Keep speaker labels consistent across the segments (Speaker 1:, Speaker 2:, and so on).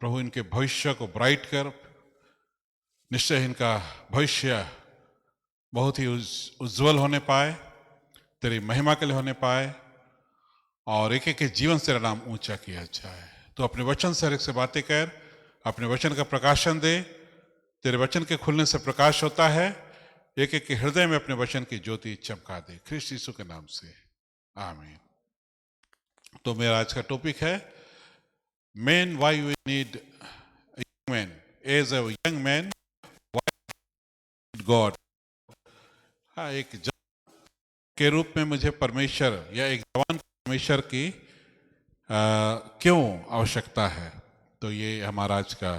Speaker 1: प्रभु इनके भविष्य को ब्राइट कर, निश्चय इनका भविष्य बहुत ही उज्जवल होने पाए, तेरी महिमा के लिए होने पाए, और एक एक के जीवन से तेरा नाम ऊंचा किया जाए। तो अपने वचन से हर एक से बातें कर, अपने वचन का प्रकाशन दे। तेरे वचन के खुलने से प्रकाश होता है, एक एक के हृदय में अपने वचन की ज्योति चमका दे, ख्रिस्त यीशु के नाम से आमीन। तो मेरा आज का टॉपिक है man, why we need young man. As a young man god. हाँ, एक जवान के रूप में मुझे परमेश्वर या एक जवान परमेश्वर की क्यों आवश्यकता है, तो ये हमारा आज का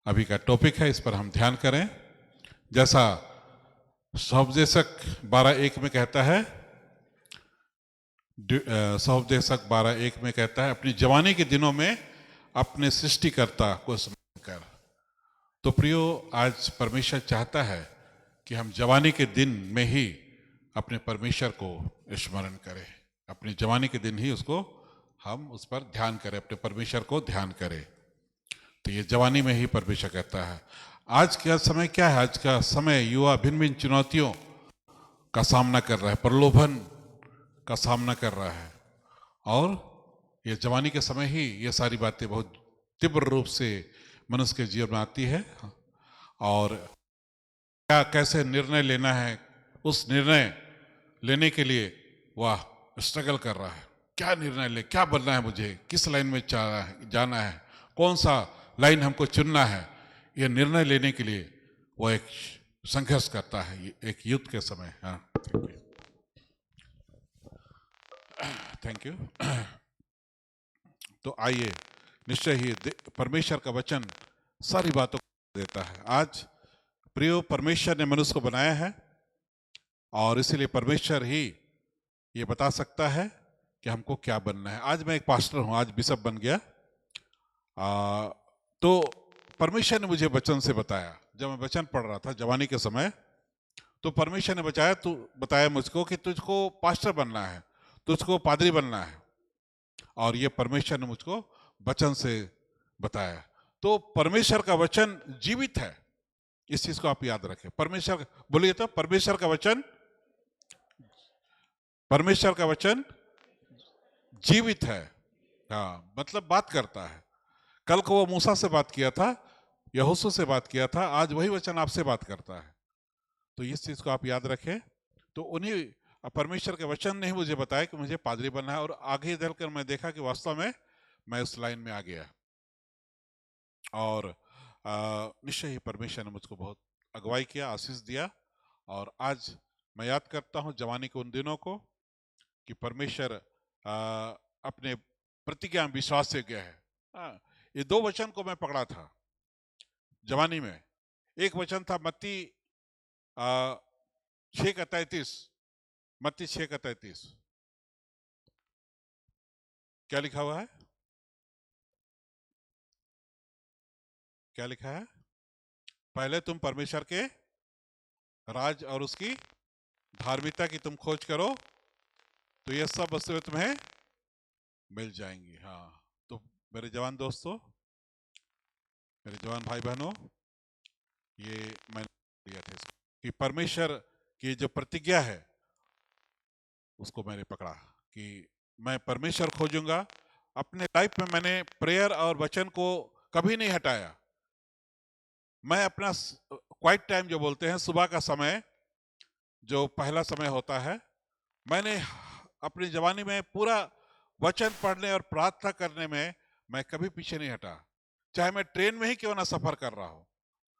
Speaker 1: अभी का टॉपिक है, इस पर हम ध्यान करें। जैसा सौपदेशक 12:1 में कहता है, सौपदेशक 12:1 में कहता है, अपनी जवानी के दिनों में अपने सृष्टिकर्ता को स्मरण कर। तो प्रियो, आज परमेश्वर चाहता है कि हम जवानी के दिन में ही अपने परमेश्वर को स्मरण करें, अपनी जवानी के दिन ही उसको हम उस पर ध्यान करें, अपने परमेश्वर को ध्यान करें। तो ये जवानी में ही परमेश्वर कहता है। आज का समय क्या है? आज का समय युवा भिन्न भिन्न चुनौतियों का सामना कर रहा है, प्रलोभन का सामना कर रहा है, और ये जवानी के समय ही ये सारी बातें बहुत तीव्र रूप से मनुष्य के जीवन में आती है। और क्या कैसे निर्णय लेना है, उस निर्णय लेने के लिए वह स्ट्रगल कर रहा है। क्या निर्णय ले, क्या बनना है, मुझे किस लाइन में जाना है, कौन सा लाइन हमको चुनना है, यह निर्णय लेने के लिए वह एक संघर्ष करता है, एक युद्ध के समय। हाँ, थैंक यू। तो आइए, निश्चय ही परमेश्वर का वचन सारी बातों को देता है। आज प्रियो, परमेश्वर ने मनुष्य को बनाया है, और इसीलिए परमेश्वर ही ये बता सकता है कि हमको क्या बनना है। आज मैं एक पास्टर हूं, आज बिशप बन गया। तो परमेश्वर ने मुझे वचन से बताया, जब मैं वचन पढ़ रहा था जवानी के समय, तो परमेश्वर ने बताया मुझको कि तुझको पास्टर बनना है, तुझको पादरी बनना है, और ये परमेश्वर ने मुझको वचन से बताया। तो परमेश्वर का वचन जीवित है, इस चीज को आप याद रखें। परमेश्वर, बोलिए तो, परमेश्वर का वचन जीवित है। हाँ, मतलब बात करता है। कल को वो मूसा से बात किया था, यहोशू से बात किया था, आज वही वचन आपसे बात करता है। तो इस चीज को आप याद रखें। तो उन्हीं परमेश्वर के वचन ने ही मुझे बताया कि मुझे पादरी बनना है, और आगे चलकर मैं देखा कि वास्तव में मैं उस लाइन में आ गया, और निश्चय ही परमेश्वर ने मुझको बहुत अगुवाई किया, आशीष दिया। और आज मैं याद करता हूं जवानी के उन दिनों को कि परमेश्वर अपने प्रतिज्ञा में विश्वास से गया है। ये दो वचन को मैं पकड़ा था जवानी में। एक वचन था मत्ती 6:33, मत्ती 6:33। क्या लिखा हुआ है? क्या लिखा है? पहले तुम परमेश्वर के राज और उसकी धार्मिकता की तुम खोज करो, तो ये सब वस्तुएं तुम्हें मिल जाएंगी। हाँ, तो मेरे जवान दोस्तों, मेरे जवान भाई बहनों, ये मैंने दिया था कि परमेश्वर की जो प्रतिज्ञा है उसको मैंने पकड़ा कि मैं परमेश्वर खोजूंगा। अपने लाइफ में मैंने प्रेयर और वचन को कभी नहीं हटाया। मैं अपना क्वाइट टाइम जो बोलते हैं, सुबह का समय जो पहला समय होता है, मैंने अपनी जवानी में पूरा वचन पढ़ने और प्रार्थना करने में मैं कभी पीछे नहीं हटा। चाहे मैं ट्रेन में ही क्यों ना सफर कर रहा हूं,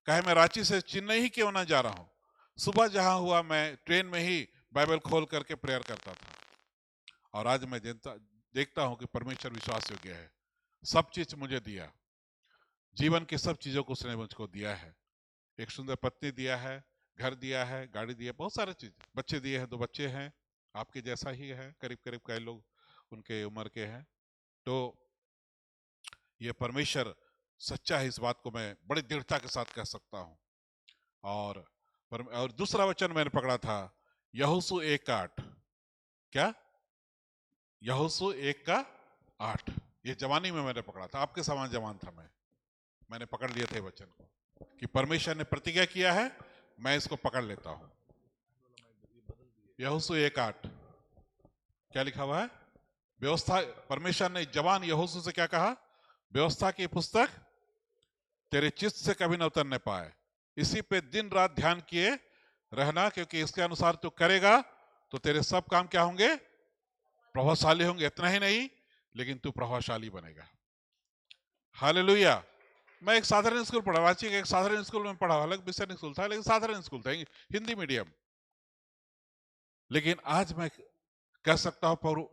Speaker 1: चाहे मैं रांची से चेन्नई ही क्यों ना जा रहा हूं, सुबह जहां हुआ मैं ट्रेन में ही बाइबल खोल करके प्रेयर करता था। और आज मैं देखता हूं कि परमेश्वर विश्वास योग्य है। सब चीज मुझे दिया, जीवन की सब चीजों को उसने मुझको दिया है। एक सुंदर पत्नी दिया है, घर दिया है, गाड़ी दिया, बहुत सारे चीज, बच्चे दिए हैं, 2 बच्चे हैं, आपके जैसा ही है, करीब करीब कई लोग उनके उम्र के हैं। तो ये परमेश्वर सच्चा है, इस बात को मैं बड़ी दृढ़ता के साथ कह सकता हूं। और दूसरा वचन मैंने पकड़ा था, यहोशू 1:8। क्या? यहोशू 1:8। ये जवानी में मैंने पकड़ा था, आपके समान जवान था मैं। मैंने पकड़ लिए थे वचन को कि परमेश्वर ने प्रतिज्ञा किया है, मैं इसको पकड़ लेता हूं। यहोशू 1:8 क्या लिखा हुआ है? व्यवस्था, परमेश्वर ने जवान यहोशू से क्या कहा? व्यवस्था की पुस्तक तेरे चित्त से कभी न उतरने पाए, इसी पे दिन रात ध्यान किए रहना, क्योंकि इसके अनुसार तू करेगा तो तेरे सब काम क्या होंगे? प्रभावशाली होंगे। इतना ही नहीं, लेकिन तू प्रभावशाली बनेगा। हालेलुया। मैं एक साधारण स्कूल पढ़ा, रांची के एक साधारण स्कूल में पढ़ा, अलग विषय स्कूल था, लेकिन साधारण स्कूल था, हिंदी मीडियम। लेकिन आज मैं कह सकता हूं,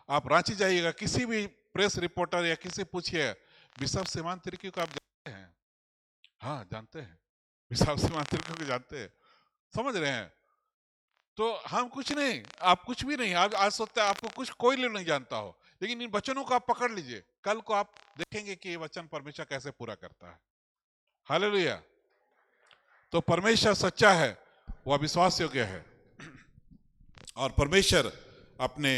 Speaker 1: आप रांची जाइएगा, किसी भी प्रेस रिपोर्टर या किसी पूछिए, बिशप सीमांत तिर्की को आप जानते हैं? हाँ जानते हैं, बिशप सीमांत तिर्की को जानते हैं, समझ रहे हैं? तो हम कुछ नहीं, आप कुछ भी नहीं। आज सोचते हैं आपको कुछ कोई नहीं जानता हो, लेकिन इन वचनों को आप पकड़ लीजिए, कल को आप देखेंगे कि ये वचन परमेश्वर कैसे पूरा करता है। हालेलुया। तो परमेश्वर सच्चा है, वह विश्वास योग्य है, और परमेश्वर अपने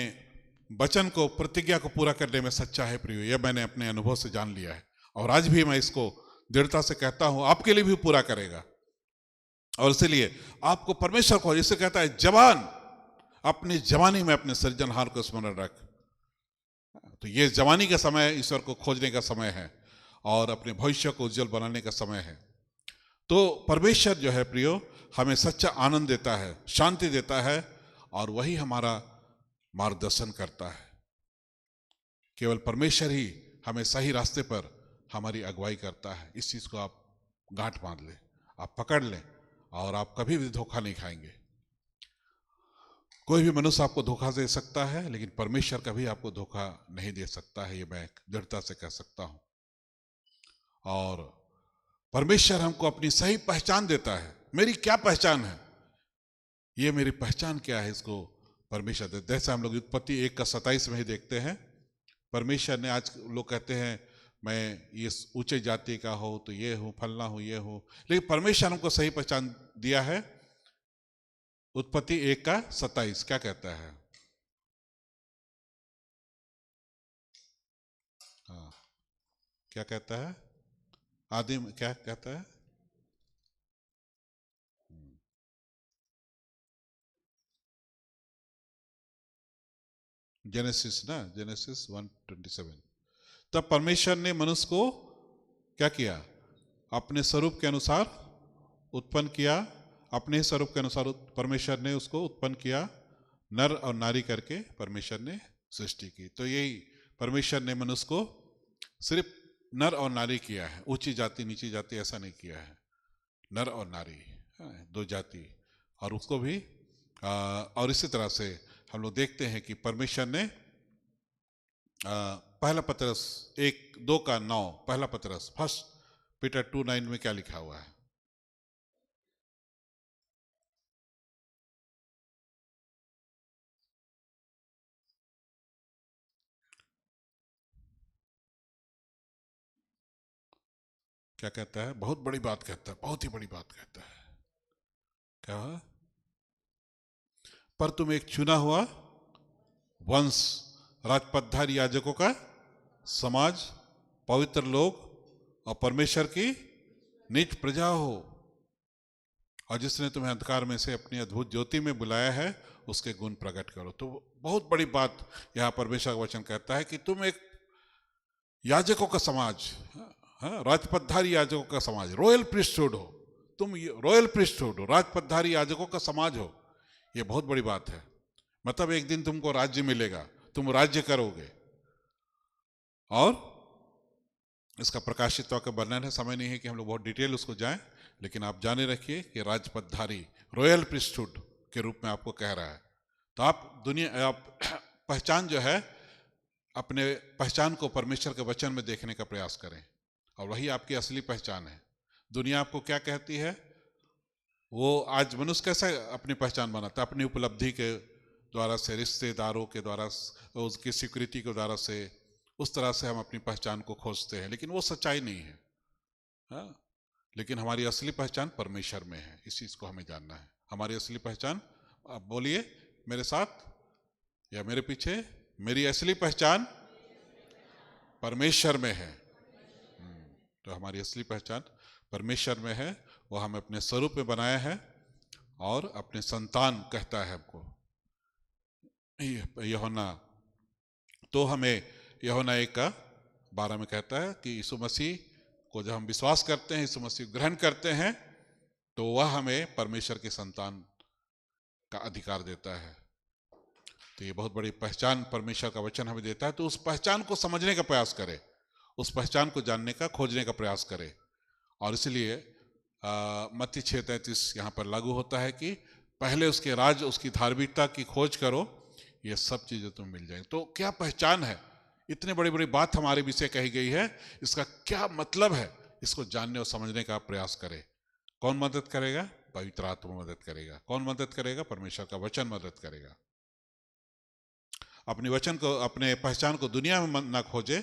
Speaker 1: वचन को, प्रतिज्ञा को पूरा करने में सच्चा है प्रियो। यह मैंने अपने अनुभव से जान लिया है, और आज भी मैं इसको दृढ़ता से कहता हूं, आपके लिए भी पूरा करेगा। और इसलिए आपको परमेश्वर को, जिसे कहता है जवान, अपनी जवानी में अपने सृजनहार को स्मरण रख। तो ये जवानी का समय ईश्वर को खोजने का समय है, और अपने भविष्य को उज्जवल बनाने का समय है। तो परमेश्वर जो है प्रियो, हमें सच्चा आनंद देता है, शांति देता है, और वही हमारा मार्गदर्शन करता है। केवल परमेश्वर ही हमें सही रास्ते पर हमारी अगुवाई करता है। इस चीज को आप गांठ बांध लें, आप पकड़ लें, और आप कभी भी धोखा नहीं खाएंगे। कोई भी मनुष्य आपको धोखा दे सकता है, लेकिन परमेश्वर कभी आपको धोखा नहीं दे सकता है, ये मैं दृढ़ता से कह सकता हूं। और परमेश्वर हमको अपनी सही पहचान देता है। मेरी क्या पहचान है, ये मेरी पहचान क्या है, इसको परमेश्वर देता है। जैसे हम लोग उत्पत्ति 1:27 में ही देखते हैं, परमेश्वर ने, आज लोग कहते हैं मैं ये ऊंचे जाति का हो तो ये हूं, फलना हूं, ये हूं, लेकिन परमेश्वर हमको सही पहचान दिया है। उत्पत्ति 1:27 क्या कहता है? हाँ, क्या कहता है? आदि में क्या कहता है? जेनेसिस ना, जेनेसिस 1:27। तब परमेश्वर ने मनुष्य को क्या किया? अपने स्वरूप के अनुसार उत्पन्न किया। अपने स्वरूप के अनुसार परमेश्वर ने उसको उत्पन्न किया, नर और नारी करके परमेश्वर ने सृष्टि की। तो यही परमेश्वर ने मनुष्य को सिर्फ नर और नारी किया है, ऊंची जाति नीची जाति ऐसा नहीं किया है। नर और नारी, दो जाति, और उसको भी और इसी तरह से हम लोग देखते हैं कि परमेश्वर ने पहला पतरस 1:2-9, पहला पतरस 1 पीटर 2:9 में क्या लिखा हुआ है? क्या कहता है? बहुत बड़ी बात कहता है, बहुत ही बड़ी बात कहता है। क्या? पर तुम एक चुना हुआ वंश, राजपदधारी याजकों का समाज, पवित्र लोग, और परमेश्वर की निज प्रजा हो, और जिसने तुम्हें अंधकार में से अपनी अद्भुत ज्योति में बुलाया है, उसके गुण प्रकट करो। तो बहुत बड़ी बात यहां परमेश्वर का वचन कहता है कि तुम एक याजकों का समाज, राजपदधारी याजकों का समाज, रॉयल प्रीस्टहुड हो। तुम रॉयल प्रीस्टहुड हो, राजपदधारी याजकों का समाज हो। यह बहुत बड़ी बात है। मतलब एक दिन तुमको राज्य मिलेगा, तुम राज्य करोगे। और इसका प्रकाशित का वर्णन है, समय नहीं है कि हम लोग बहुत डिटेल उसको जाएं, लेकिन आप जाने रखिए कि राजपदधारी, रॉयल प्रीस्टहुड के रूप में आपको कह रहा है। तो आप पहचान जो है, अपने पहचान को परमेश्वर के वचन में देखने का प्रयास करें, और वही आपकी असली पहचान है। दुनिया आपको क्या कहती है, वो आज मनुष्य कैसे अपनी पहचान बनाता है? अपनी उपलब्धि के द्वारा से, रिश्तेदारों के द्वारा, उसकी स्वीकृति के द्वारा से, उस तरह से हम अपनी पहचान को खोजते हैं, लेकिन वो सच्चाई नहीं है। हाँ? लेकिन हमारी असली पहचान परमेश्वर में है। इस चीज को हमें जानना है। हमारी असली पहचान, आप बोलिए मेरे साथ या मेरे पीछे, मेरी असली पहचान परमेश्वर में है। तो हमारी असली पहचान परमेश्वर में है, वो हमें अपने स्वरूप में बनाया है और अपने संतान कहता है हमको। यूहन्ना, तो हमें यूहन्ना 1:12 में कहता है कि यीशु मसीह को जब हम विश्वास करते हैं, यीशु मसीह ग्रहण करते हैं, तो वह हमें परमेश्वर के संतान का अधिकार देता है। तो ये बहुत बड़ी पहचान परमेश्वर का वचन हमें देता है। तो उस पहचान को समझने का प्रयास करें, उस पहचान को जानने का, खोजने का प्रयास करें। और इसलिए मत्ती 6:33 यहाँ पर लागू होता है कि पहले उसके राज, उसकी धार्मिकता की खोज करो, ये सब चीजें तुम्हें मिल जाएंगी। तो क्या पहचान है? इतनी बड़ी बड़ी बात हमारे विषय कही गई है, इसका क्या मतलब है, इसको जानने और समझने का प्रयास करें। कौन मदद करेगा? पवित्र आत्मा मदद करेगा। कौन मदद करेगा? परमेश्वर का वचन मदद करेगा। अपने वचन को, अपने पहचान को दुनिया में ना खोजे,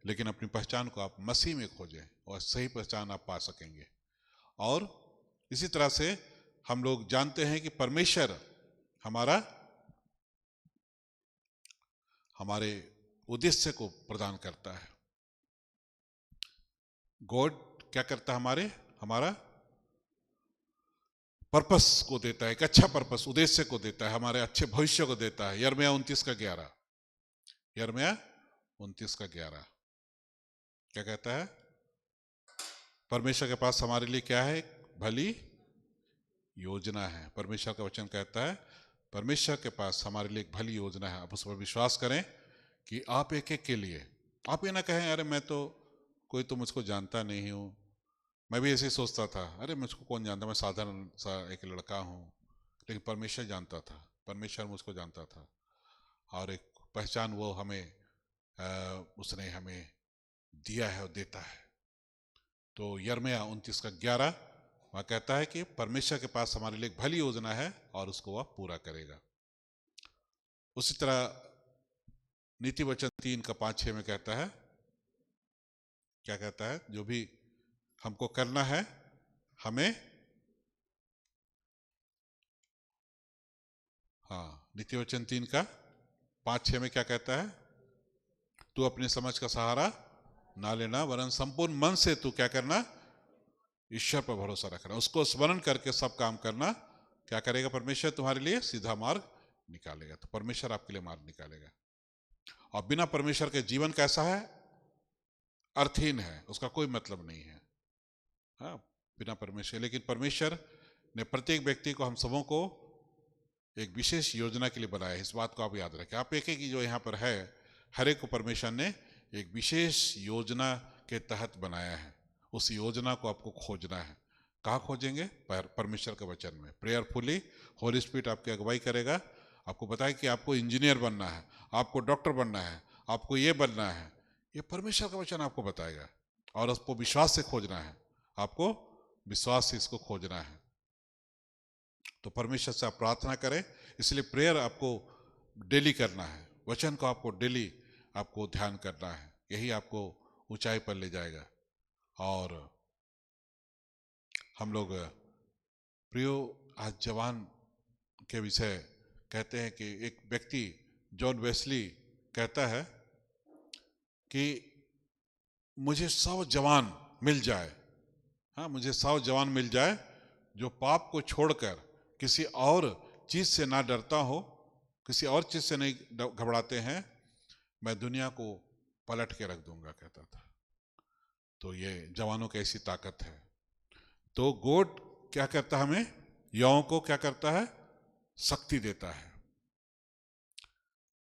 Speaker 1: लेकिन अपनी पहचान को आप मसीह में खोजें और सही पहचान आप पा सकेंगे। और इसी तरह से हम लोग जानते हैं कि परमेश्वर हमारे उद्देश्य को प्रदान करता है। गॉड क्या करता है? हमारा पर्पस को देता है, एक अच्छा पर्पस, उद्देश्य को देता है, हमारे अच्छे भविष्य को देता है। यिर्मयाह 29:11, यिर्मयाह 29:11 क्या कहता है? परमेश्वर के पास हमारे लिए क्या है? भली योजना है। परमेश्वर का वचन कहता है परमेश्वर के पास हमारे लिए एक भली योजना है। आप उस पर विश्वास करें कि आप एक एक के लिए, आप ये ना कहें अरे मैं तो, कोई तो मुझको जानता नहीं हूँ। मैं भी ऐसे ही सोचता था, अरे मुझको कौन जानता, मैं साधारण सा एक लड़का हूँ। लेकिन परमेश्वर जानता था, परमेश्वर मुझको जानता था, और एक पहचान वो हमें उसने हमें दिया है और देता है। तो यिर्मयाह 29:11 वहाँ कहता है कि परमेश्वर के पास हमारे लिए एक भली योजना है और उसको वह पूरा करेगा। उसी तरह नीति वचन 3:5-6 में कहता है, क्या कहता है? जो भी हमको करना है, हमें, नीति वचन 3:5-6 में क्या कहता है? तू अपनी समझ का सहारा ना लेना, वरन संपूर्ण मन से तू क्या करना? ईश्वर पर भरोसा रखना, उसको स्मरण करके सब काम करना। क्या करेगा? परमेश्वर तुम्हारे लिए सीधा मार्ग निकालेगा। तो परमेश्वर आपके लिए मार्ग निकालेगा। और बिना परमेश्वर के जीवन कैसा है? अर्थहीन है, उसका कोई मतलब नहीं है। हाँ, बिना परमेश्वर। लेकिन परमेश्वर ने प्रत्येक व्यक्ति को, हम सबों को एक विशेष योजना के लिए बनाया है। इस बात को आप याद रखें। आप एक एक जो यहाँ पर है, हर एक को परमेश्वर ने एक विशेष योजना के तहत बनाया है। उस योजना को आपको खोजना है। कहाँ खोजेंगे? परमेश्वर के वचन में। प्रेयरफुली होली स्पिरिट आपकी अगुवाई करेगा, आपको बताए कि आपको इंजीनियर बनना है, आपको डॉक्टर बनना है, आपको ये बनना है। ये परमेश्वर का वचन आपको बताएगा, और उसको विश्वास से खोजना है। आपको विश्वास से इसको खोजना है। तो परमेश्वर से आप प्रार्थना करें। इसलिए प्रेयर आपको डेली करना है, वचन को आपको डेली आपको ध्यान करना है। यही आपको ऊंचाई पर ले जाएगा। और हम लोग प्रियो आज जवान के विषय कहते हैं कि एक व्यक्ति जॉन वेस्ली कहता है कि मुझे 100 जवान मिल जाए, मुझे 100 जवान मिल जाए जो पाप को छोड़कर किसी और चीज से ना डरता हो, किसी और चीज से नहीं घबराते हैं, मैं दुनिया को पलट के रख दूंगा, कहता था। तो ये जवानों की ऐसी ताकत है। तो गॉड क्या करता है? हमें, युवाओं को क्या करता है? शक्ति देता है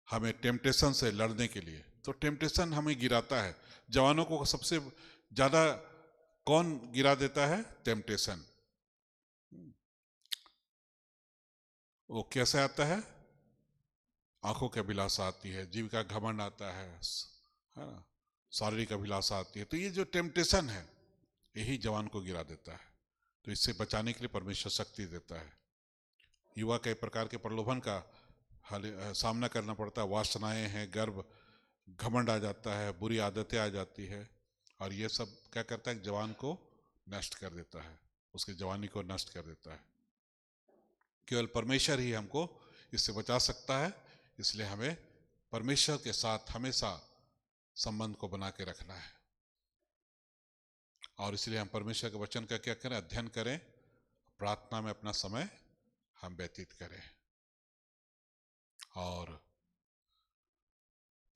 Speaker 1: हमें टेम्पटेशन से लड़ने के लिए। तो टेम्पटेशन हमें गिराता है। जवानों को सबसे ज्यादा कौन गिरा देता है? टेम्पटेशन। वो कैसे आता है? आंखों की अभिलाषा आती है, जीविका घमंड आता है ना, शारीरिक अभिलाषा आती है। तो ये जो टेम्पटेशन है, यही जवान को गिरा देता है। तो इससे बचाने के लिए परमेश्वर शक्ति देता है। युवा कई प्रकार के प्रलोभन का सामना करना पड़ता है। वासनाएं हैं, गर्व, घमंड आ जाता है, बुरी आदतें आ जाती है, और ये सब क्या करता है? जवान को नष्ट कर देता है, उसकी जवानी को नष्ट कर देता है। केवल परमेश्वर ही हमको इससे बचा सकता है। इसलिए हमें परमेश्वर के साथ हमेशा संबंध को बना के रखना है। और इसलिए हम परमेश्वर के वचन का क्या करें, अध्ययन करें, प्रार्थना में अपना समय हम व्यतीत करें। और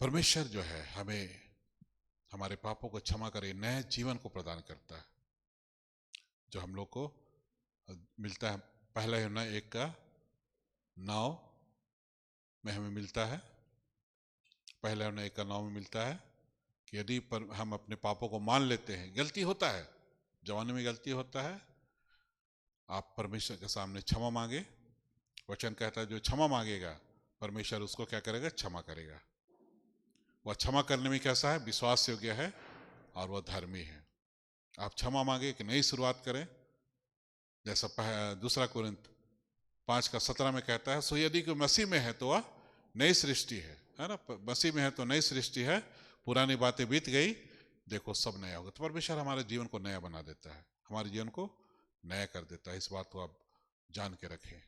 Speaker 1: परमेश्वर जो है हमें हमारे पापों को क्षमा करे, नए जीवन को प्रदान करता है, जो हम लोग को मिलता है। पहला यूहन्ना 1:9 में हमें मिलता है, पहला यूहन्ना 1:9 में मिलता है कि यदि हम अपने पापों को मान लेते हैं, गलती होता है, जवानी में गलती होता है, आप परमेश्वर के सामने क्षमा मांगे। वचन कहता है जो क्षमा मांगेगा परमेश्वर उसको क्या करेगा, क्षमा करेगा। वह क्षमा करने में कैसा है, विश्वास योग्य है और वह धर्मी है। आप क्षमा मांगे, एक नई शुरुआत करें, जैसा 2 कोरिन्थ 5:17 में कहता है, सो यदि कोई मसीह में है तो वह नई सृष्टि है ना। मसीह में है तो नई सृष्टि है, पुरानी बातें बीत गई, देखो सब नया होगा। तो परमेश्वर हमारे जीवन को नया बना देता है, हमारे जीवन को नया कर देता है। इस बात को आप जान के रखें।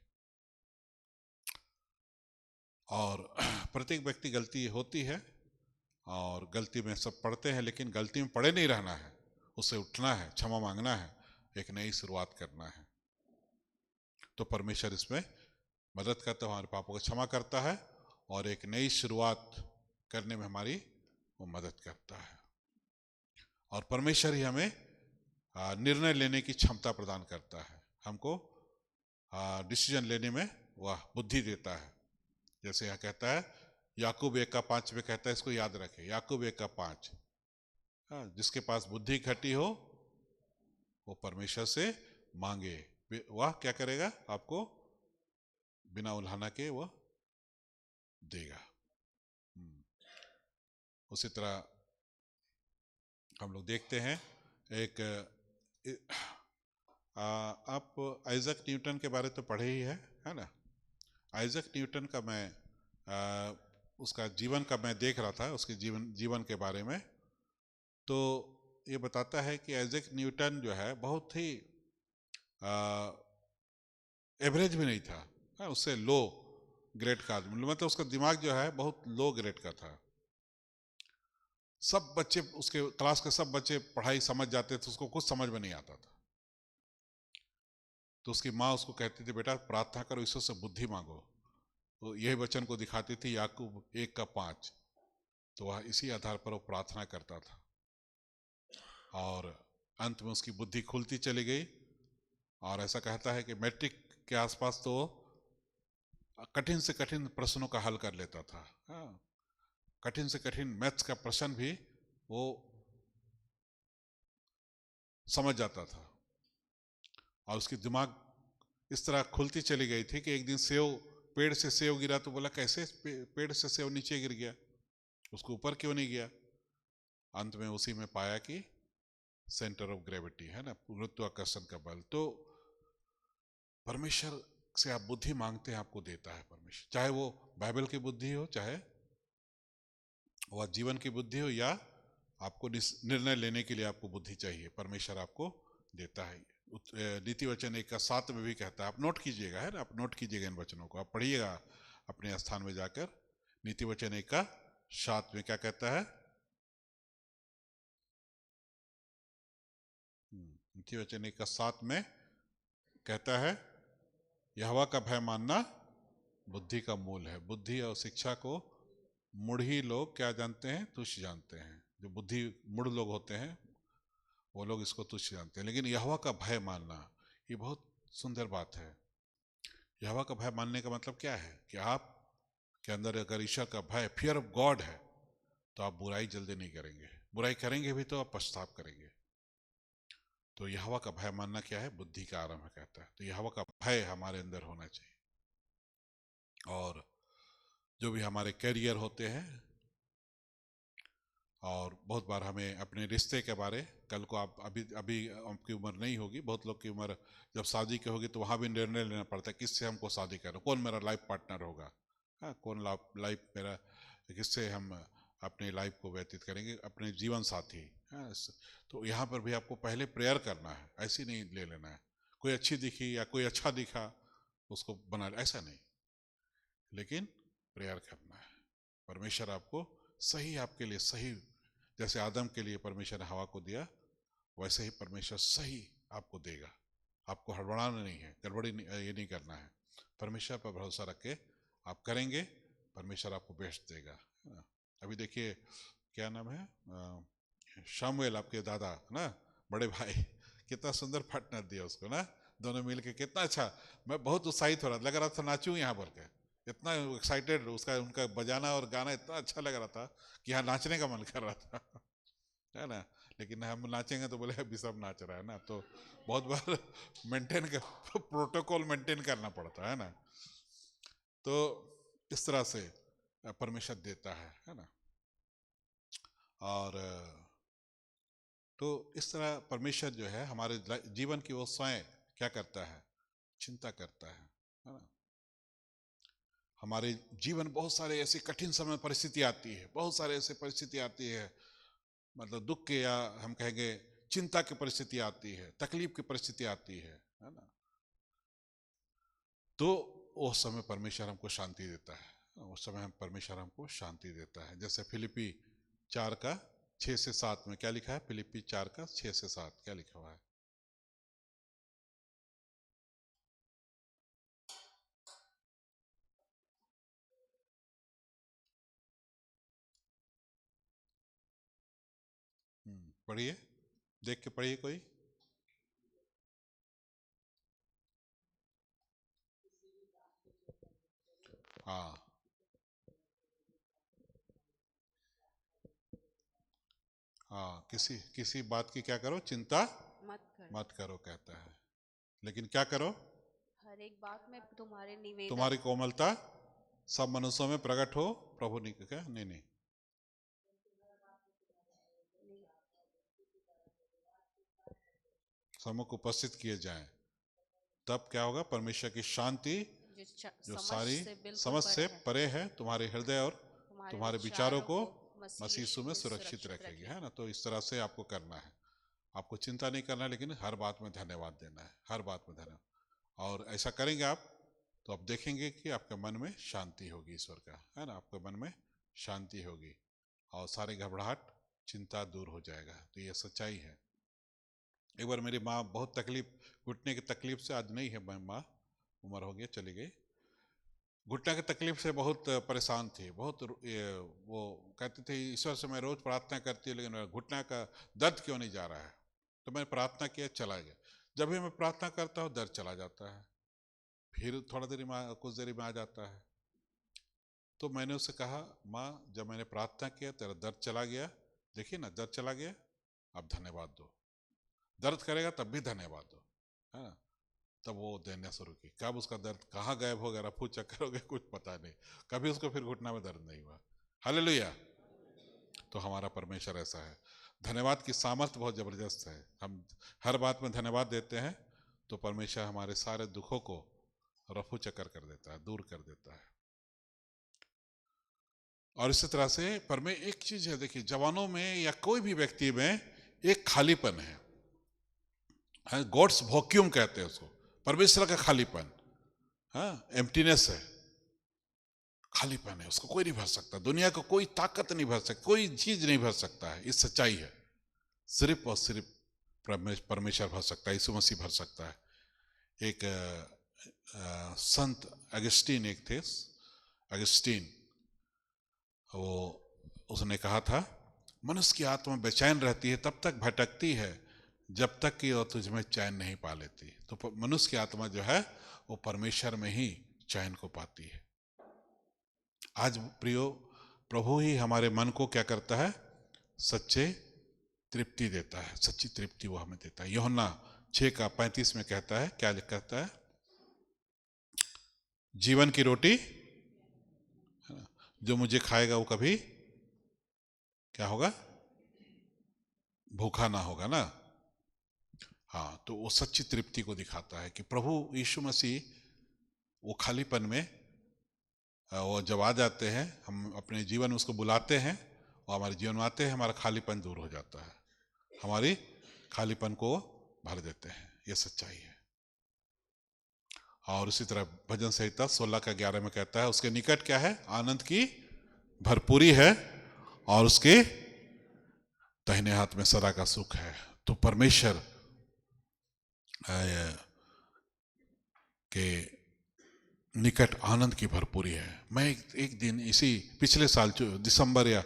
Speaker 1: और प्रत्येक व्यक्ति गलती होती है और गलती में सब पढ़ते हैं, लेकिन गलती में पड़े नहीं रहना है, उससे उठना है, क्षमा मांगना है, एक नई शुरुआत करना है। तो परमेश्वर इसमें मदद करता है, हमारे पापों को क्षमा करता है और एक नई शुरुआत करने में हमारी वो मदद करता है। और परमेश्वर ही हमें निर्णय लेने की क्षमता प्रदान करता है, हमको डिसीजन लेने में वह बुद्धि देता है। जैसे यहाँ कहता है याकूब 1:5 में कहता है, इसको याद रखें, याकूब 1:5, जिसके पास बुद्धि घटी हो वो परमेश्वर से मांगे, वह क्या करेगा, आपको बिना उल्हाना के वह देगा। उसी तरह हम लोग देखते हैं एक आप आइजक न्यूटन के बारे तो पढ़े ही है ना। आइजक न्यूटन का मैं उसका जीवन का मैं देख रहा था, उसके जीवन के बारे में। तो ये बताता है कि आइजक न्यूटन जो है बहुत ही एवरेज भी नहीं था, उससे लो ग्रेड का, मतलब उसका दिमाग जो है बहुत लो ग्रेड का था। सब बच्चे, उसके क्लास के सब बच्चे पढ़ाई समझ जाते थे, उसको कुछ समझ में नहीं आता था। तो उसकी माँ उसको कहती थी, बेटा प्रार्थना करो, ईश्वर से बुद्धि मांगो। तो यही वचन को दिखाती थी याकूब 1:5। तो वह इसी आधार पर वो प्रार्थना करता था और अंत में उसकी बुद्धि खुलती चली गई। और ऐसा कहता है कि मैट्रिक के आसपास तो कठिन से कठिन प्रश्नों का हल कर लेता था। कठिन से कठिन मैथ्स का प्रश्न भी वो समझ जाता था। और उसकी दिमाग इस तरह खुलती चली गई थी कि एक दिन पेड़ से सेव गिरा तो बोला कैसे पेड़ से सेव नीचे गिर गया, उसको ऊपर क्यों नहीं गया। अंत में उसी में पाया कि सेंटर ऑफ ग्रेविटी है ना, गुरुत्वाकर्षण का बल। तो परमेश्वर से आप बुद्धि मांगते हैं, आपको देता है परमेश्वर, चाहे वो बाइबल की बुद्धि हो, चाहे वह जीवन की बुद्धि हो, या आपको निर्णय लेने के लिए आपको बुद्धि चाहिए, परमेश्वर आपको देता है। नीति वचन 1:7 में भी कहता है, आप नोट कीजिएगा, है ना, आप नोट कीजिएगा इन वचनों को, आप पढ़िएगा अपने स्थान में जाकर। नीति वचन 1:7 में क्या कहता है, नीति वचन 1:7 में कहता है, यहोवा का भय मानना बुद्धि का मूल है। बुद्धि और शिक्षा को मूढ़ी लोग क्या जानते हैं, तुच्छ जानते हैं। जो बुद्धि मूढ़ लोग होते हैं वो लोग इसको तुच्छ जानते हैं, लेकिन यहोवा का भय मानना ये बहुत सुंदर बात है। यहोवा का भय मानने का मतलब क्या है कि आप के अंदर अगर ईश्वर का भय, फियर ऑफ गॉड है, तो आप बुराई जल्दी नहीं करेंगे, बुराई करेंगे भी तो आप पश्चाताप करेंगे। तो यहोवा का भय मानना क्या है, बुद्धि का आरंभ है, कहता है। तो यहोवा का भय हमारे अंदर होना चाहिए। और जो भी हमारे कैरियर होते हैं, और बहुत बार हमें अपने रिश्ते के बारे, कल को आप अभी आपकी उम्र नहीं होगी, बहुत लोग की उम्र जब शादी की होगी तो वहाँ भी निर्णय लेना पड़ता है, किससे हमको शादी करना, कौन मेरा लाइफ पार्टनर होगा, कौन लाइफ मेरा, किससे हम अपनी लाइफ को व्यतीत करेंगे, अपने जीवन साथी। तो यहाँ पर भी आपको पहले प्रेयर करना है, ऐसी नहीं ले लेना है कोई अच्छी दिखी या कोई अच्छा दिखा उसको बना, ऐसा नहीं, लेकिन प्रेयर करना है। परमेश्वर आपको सही, आपके लिए सही, जैसे आदम के लिए परमेश्वर ने हवा को दिया, वैसे ही परमेश्वर सही आपको देगा। आपको हड़बड़ाना नहीं है, गड़बड़ी ये नहीं करना है। परमेश्वर पर भरोसा रख के आप करेंगे, परमेश्वर आपको बेस्ट देगा। अभी देखिए क्या नाम है, शामुएल आपके दादा ना, बड़े भाई, कितना सुंदर पार्टनर दिया उसको ना, दोनों मिलके कितना अच्छा। मैं बहुत उत्साहित हो रहा, लग रहा था नाचूं यहाँ पर के, इतना एक्साइटेड, उसका उनका बजाना और गाना इतना अच्छा लग रहा था कि यहाँ नाचने का मन कर रहा था है ना। लेकिन हम नाचेंगे तो बोले अभी सब नाच रहा है ना, तो बहुत बार मेंटेन कर, प्रोटोकॉल मेंटेन करना पड़ता है ना। तो इस तरह से परमेश्वर देता है ना। और तो इस तरह परमेश्वर जो है हमारे जीवन की वो स्वयं क्या करता है, चिंता करता है ना। हमारे जीवन बहुत सारे ऐसे कठिन समय परिस्थिति आती है, बहुत सारे ऐसे परिस्थिति आती है, मतलब दुख के या हम कहेंगे चिंता की परिस्थिति आती है, तकलीफ की परिस्थिति आती है ना। तो उस समय परमेश्वर हमको शांति देता है, उस समय हम परमेश्वर हमको शांति देता है। जैसे फिलिपी 4:6-7 में क्या लिखा है, फिलिपी 4:6-7 क्या लिखा हुआ है? पढ़िए, देख के पढ़िए कोई। हाँ हाँ, किसी किसी बात की क्या करो, चिंता मत करो कहता है, लेकिन क्या करो,
Speaker 2: हर एक बात में तुम्हारे निवेदन,
Speaker 1: तुम्हारी कोमलता सब मनुष्यों में प्रकट हो, प्रभु नहीं क्या, नहीं सम्मुख उपस्थित किए जाएं, तब क्या होगा, परमेश्वर की शांति जो सारी समझ से परे है तुम्हारे हृदय और तुम्हारे विचारों को मसीह यीशु में सुरक्षित रखेगी, है ना। तो इस तरह से आपको करना है, आपको चिंता नहीं करना है, लेकिन हर बात में धन्यवाद देना है, हर बात में धन्यवाद। और ऐसा करेंगे आप तो आप देखेंगे कि आपके मन में शांति होगी ईश्वर का, है ना, आपके मन में शांति होगी और सारी घबराहट चिंता दूर हो जाएगा। तो ये सच्चाई है। एक बार मेरी माँ बहुत तकलीफ, घुटने की तकलीफ से, आज नहीं है माँ, उम्र हो गया, चली गई, घुटने की तकलीफ से बहुत परेशान थी, बहुत वो कहते थे ईश्वर से मैं रोज प्रार्थना करती हूँ लेकिन घुटने का दर्द क्यों नहीं जा रहा है। तो मैंने प्रार्थना किया, चला गया। जब भी मैं प्रार्थना करता हूँ दर्द चला जाता है, फिर थोड़ा देरी में कुछ देरी में आ जाता है। तो मैंने उससे कहा, माँ जब मैंने प्रार्थना किया तेरा दर्द चला गया, देखिए ना दर्द चला गया, अब धन्यवाद दो, दर्द करेगा तब भी धन्यवाद दो, है ना। तब वो देना शुरू की, कब उसका दर्द कहाँ गायब हो गया, रफू चक्कर हो गया, कुछ पता नहीं, कभी उसको फिर घुटना में दर्द नहीं हुआ। हालेलुया। तो हमारा परमेश्वर ऐसा है, धन्यवाद की सामर्थ्य बहुत जबरदस्त है। हम हर बात में धन्यवाद देते हैं तो परमेश्वर हमारे सारे दुखों को रफू चक्कर कर देता है, दूर कर देता है। और इसी तरह से एक चीज है, देखिए जवानों में या कोई भी व्यक्ति में एक खालीपन है, गॉड्स वॉक्यूम कहते हैं उसको, परमेश्वर का खालीपन, हाँ, एम्प्टीनेस है, खालीपन है, उसको कोई नहीं भर सकता, दुनिया को कोई ताकत नहीं भर सकती, कोई चीज नहीं भर सकता है, इस सच्चाई है। सिर्फ और सिर्फ परमेश्वर भर सकता है, यीशु मसीह भर सकता है। एक संत अगस्टीन एक थे, अगस्टीन, वो उसने कहा था, मनुष्य की आत्मा बेचैन रहती है तब तक भटकती है जब तक कि वो तुझमें चैन नहीं पा लेती। तो मनुष्य की आत्मा जो है वो परमेश्वर में ही चैन को पाती है। आज प्रियो, प्रभु ही हमारे मन को क्या करता है, सच्चे तृप्ति देता है, सच्ची तृप्ति वो हमें देता है। यूहन्ना 6:35 में कहता है, क्या कहता है, जीवन की रोटी जो मुझे खाएगा वो कभी क्या होगा, भूखा ना होगा ना। हाँ, तो वो सच्ची तृप्ति को दिखाता है कि प्रभु यीशु मसीह वो खालीपन में वो जब आ जाते हैं, हम अपने जीवन में उसको बुलाते हैं और हमारे जीवन में आते हैं, हमारा खालीपन दूर हो जाता है, हमारी खालीपन को भर देते हैं। ये सच्चाई है। और उसी तरह भजन संहिता 16:11 में कहता है, उसके निकट क्या है, आनंद की भरपूरी है और उसके दाहिने हाथ में सदा का सुख है। तो परमेश्वर के निकट आनंद की भरपूरी है। मैं एक दिन इसी पिछले साल दिसंबर या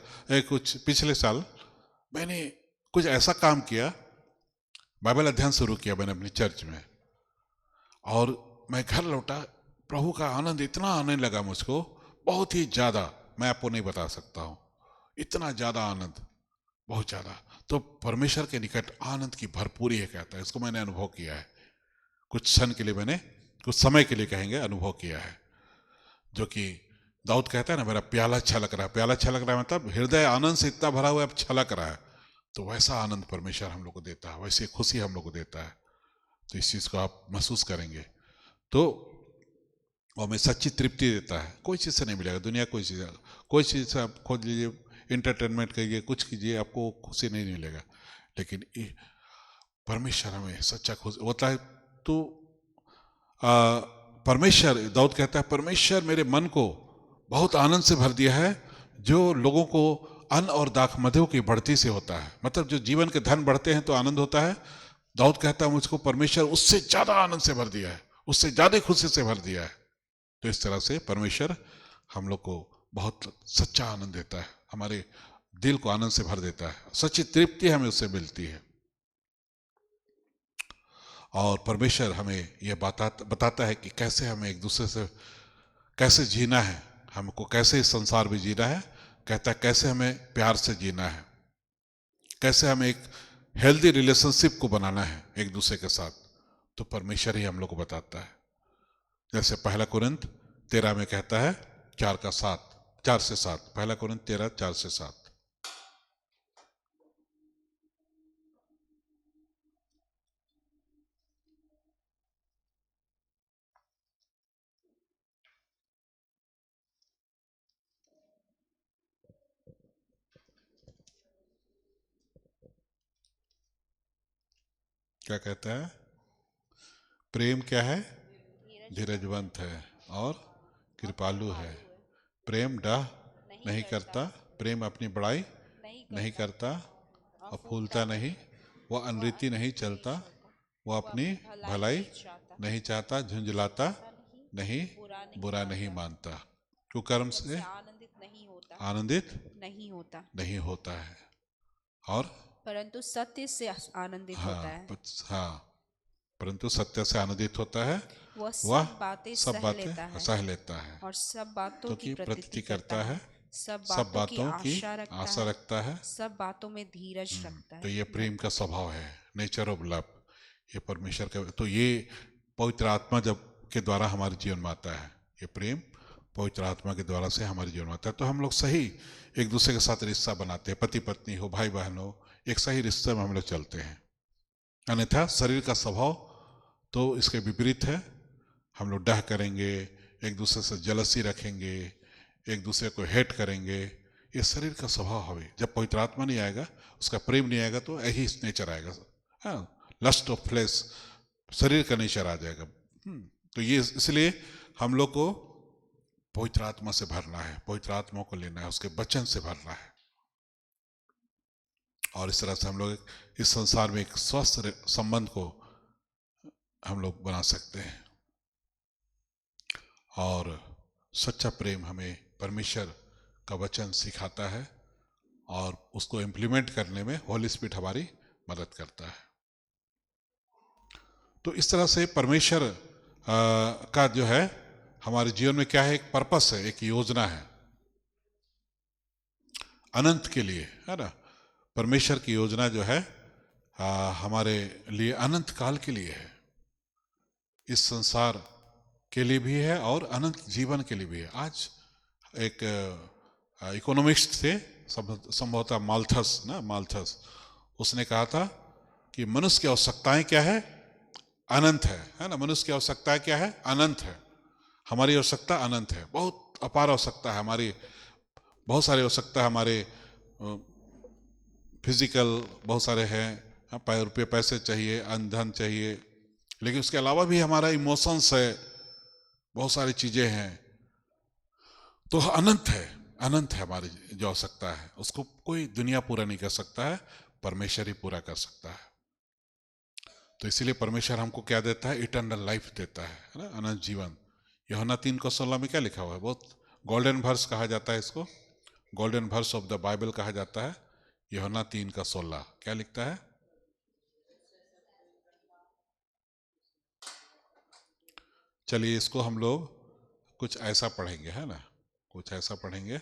Speaker 1: कुछ पिछले साल मैंने कुछ ऐसा काम किया, बाइबल अध्ययन शुरू किया मैंने अपनी चर्च में, और मैं घर लौटा, प्रभु का आनंद इतना आने लगा मुझको, बहुत ही ज्यादा, मैं आपको नहीं बता सकता हूं, इतना ज्यादा आनंद, बहुत ज्यादा। तो परमेश्वर के निकट आनंद की भरपूरी है कहता है, इसको मैंने अनुभव किया है। कुछ क्षण के लिए मैंने, कुछ समय के लिए कहेंगे, अनुभव किया है। जो कि दाऊद कहता है ना, मेरा प्याला छलक रहा है। प्याला छलक रहा है मतलब हृदय आनंद से इतना भरा हुआ है, अब छलक रहा है। तो वैसा आनंद परमेश्वर हम लोग को देता है, वैसी खुशी हम लोग को देता है। तो इस चीज को आप महसूस करेंगे तो, और हमें सच्ची तृप्ति देता है। कोई चीज से नहीं मिलेगा, दुनिया कोई चीज से आप खोज लीजिए, इंटरटेनमेंट करिए, कुछ कीजिए, आपको खुशी नहीं मिलेगा। लेकिन परमेश्वर हमें सच्चा खुशी होता है। तो परमेश्वर, दाऊद कहता है, परमेश्वर मेरे मन को बहुत आनंद से भर दिया है, जो लोगों को अन्न और दाख मधु की बढ़ती से होता है। मतलब जो जीवन के धन बढ़ते हैं तो आनंद होता है, दाऊद कहता है मुझको परमेश्वर उससे ज्यादा आनंद से भर दिया है, उससे ज्यादा खुशी से भर दिया है। तो इस तरह से परमेश्वर हम लोग को बहुत सच्चा आनंद देता है, हमारे दिल को आनंद से भर देता है, सच्ची तृप्ति हमें उससे मिलती है। और परमेश्वर हमें यह बताता है कि कैसे हमें एक दूसरे से कैसे जीना है, हमको कैसे इस संसार में जीना है। कहता है कैसे हमें प्यार से जीना है, कैसे हमें एक हेल्दी रिलेशनशिप को बनाना है एक दूसरे के साथ। तो परमेश्वर ही हम लोग को बताता है। जैसे पहला कुरिन्थ 13 में कहता है 4 से 7, पहला कुरिन्थ 13 4 से 7। क्या कहता है? प्रेम क्या है? धीरजवंत है और कृपालु है। प्रेम डह नहीं करता, प्रेम अपनी बड़ाई नहीं करता और फूलता नहीं, वह अनरीति नहीं चलता, वह अपनी भलाई नहीं चाहता, झुंझलाता नहीं, बुरा नहीं मानता, कुकर्म से आनंदित नहीं होता है, और
Speaker 2: परंतु सत्य से आनंदित होता है।
Speaker 1: हाँ, परंतु सत्य से आनंदित होता है,
Speaker 2: वह
Speaker 1: वह
Speaker 2: सब बातें
Speaker 1: सब बातें सह लेता है,
Speaker 2: और सब बातों
Speaker 1: तो
Speaker 2: की प्रतीति करता है, सब
Speaker 1: सब
Speaker 2: बातों की
Speaker 1: आशा
Speaker 2: आशा
Speaker 1: रखता है,
Speaker 2: सब बातों में धीरज रखता है।
Speaker 1: तो ये प्रेम का स्वभाव है, नेचर ऑफ लव, ये परमेश्वर का। तो ये पवित्र आत्मा जब के द्वारा हमारे जीवन में आता है, ये प्रेम पवित्र आत्मा के द्वारा से हमारे जीवन में आता है। तो हम लोग सही एक दूसरे के साथ रिश्ता बनाते हैं, पति पत्नी हो, भाई बहन हो, एक सही रिश्ते में हम लोग चलते हैं। अन्यथा शरीर का स्वभाव तो इसके विपरीत है। हम लोग डह करेंगे, एक दूसरे से जलसी रखेंगे, एक दूसरे को हेट करेंगे, ये शरीर का स्वभाव है। जब पवित्र आत्मा नहीं आएगा, उसका प्रेम नहीं आएगा, तो यही नेचर आएगा, हाँ, लस्ट ऑफ फ्लेश, शरीर का नेचर आ जाएगा। तो ये इसलिए हम लोग को पवित्र आत्मा से भरना है, पवित्र आत्मा को लेना है, उसके वचन से भरना है, और इस तरह से हम लोग इस संसार में एक स्वस्थ संबंध को हम लोग बना सकते हैं। और सच्चा प्रेम हमें परमेश्वर का वचन सिखाता है, और उसको इम्प्लीमेंट करने में होली स्पिरिट हमारी मदद करता है। तो इस तरह से परमेश्वर का जो है हमारे जीवन में क्या है, एक पर्पस है, एक योजना है अनंत के लिए, है ना। परमेश्वर की योजना जो है हमारे लिए अनंत काल के लिए है, इस संसार के लिए भी है और अनंत जीवन के लिए भी है। आज एक इकोनॉमिस्ट थे, संभवतः माल्थस, उसने कहा था कि मनुष्य की आवश्यकताएं क्या है? अनंत है ना। मनुष्य की आवश्यकताएं क्या है? अनंत है। हमारी आवश्यकता अनंत है, बहुत अपार आवश्यकता है हमारी, बहुत सारी आवश्यकता हमारे फिजिकल बहुत सारे हैं, रुपये पैसे चाहिए, अन्न धन चाहिए, लेकिन उसके अलावा भी हमारा इमोशंस है, बहुत सारी चीजें हैं। तो अनंत है हमारी जो आवश्यकता है, उसको कोई दुनिया पूरा नहीं कर सकता है, परमेश्वर ही पूरा कर सकता है। तो इसीलिए परमेश्वर हमको क्या देता है? इटर्नल लाइफ देता है ना, अनंत जीवन। यूहन्ना 3:16 में क्या लिखा हुआ है? बहुत गोल्डन वर्स कहा जाता है इसको, golden verse of the Bible कहा जाता है। यूहन्ना 3:16 क्या लिखता है? चलिए इसको हम लोग कुछ ऐसा पढ़ेंगे, है ना, कुछ ऐसा पढ़ेंगे।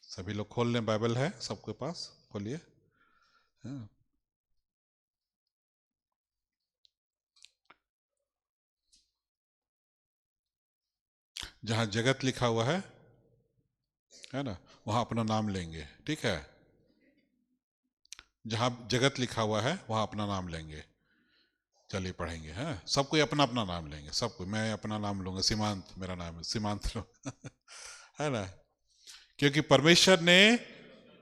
Speaker 1: सभी लोग खोल लें, बाइबल है सबके पास, खोलिए। हाँ। जहाँ जगत लिखा हुआ है ना, वहाँ अपना नाम लेंगे, ठीक है? जहाँ जगत लिखा हुआ है वहाँ अपना नाम लेंगे। चलिए पढ़ेंगे, हैं? सब कोई अपना अपना नाम लेंगे, सब कोई। मैं अपना नाम लूंगा, सीमांत मेरा नाम है, सीमांत लो है ना? क्योंकि परमेश्वर ने